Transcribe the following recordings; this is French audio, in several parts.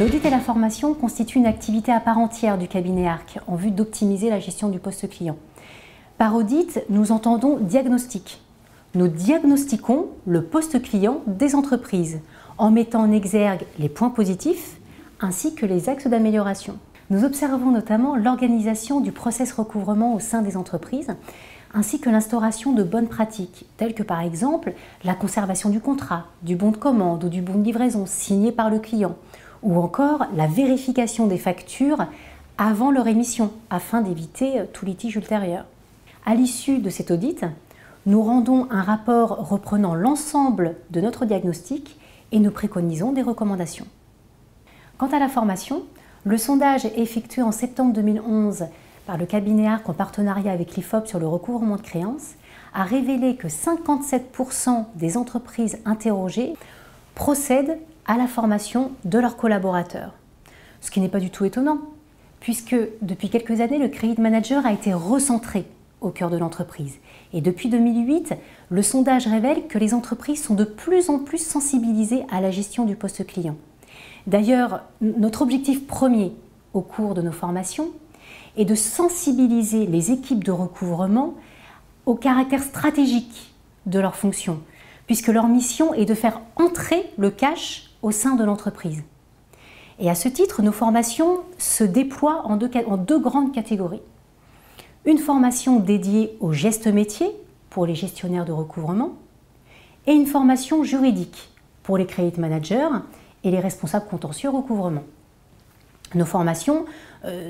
L'audit et la formation constituent une activité à part entière du cabinet ARC en vue d'optimiser la gestion du poste client. Par audit, nous entendons diagnostic. Nous diagnostiquons le poste client des entreprises en mettant en exergue les points positifs ainsi que les axes d'amélioration. Nous observons notamment l'organisation du process recouvrement au sein des entreprises ainsi que l'instauration de bonnes pratiques, telles que par exemple la conservation du contrat, du bon de commande ou du bon de livraison signé par le client, ou encore la vérification des factures avant leur émission, afin d'éviter tout litige ultérieur. À l'issue de cet audit, nous rendons un rapport reprenant l'ensemble de notre diagnostic et nous préconisons des recommandations. Quant à la formation, le sondage effectué en septembre 2011 par le cabinet ARC en partenariat avec l'IFOP sur le recouvrement de créances a révélé que 57% des entreprises interrogées procèdent à la formation de leurs collaborateurs. Ce qui n'est pas du tout étonnant, puisque depuis quelques années, le Credit Manager a été recentré au cœur de l'entreprise. Et depuis 2008, le sondage révèle que les entreprises sont de plus en plus sensibilisées à la gestion du poste client. D'ailleurs, notre objectif premier au cours de nos formations est de sensibiliser les équipes de recouvrement au caractère stratégique de leur fonction, puisque leur mission est de faire entrer le cash au sein de l'entreprise. Et à ce titre, nos formations se déploient en deux grandes catégories. Une formation dédiée aux gestes métiers pour les gestionnaires de recouvrement et une formation juridique pour les credit managers et les responsables contentieux recouvrement. Nos formations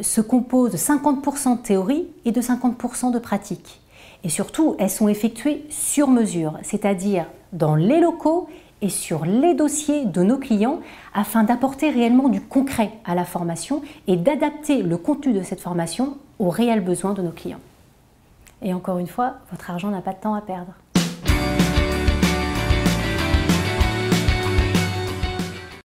se composent de 50% de théorie et de 50% de pratique. Et surtout, elles sont effectuées sur mesure, c'est-à-dire dans les locaux et sur les dossiers de nos clients afin d'apporter réellement du concret à la formation et d'adapter le contenu de cette formation aux réels besoins de nos clients. Et encore une fois, votre argent n'a pas de temps à perdre.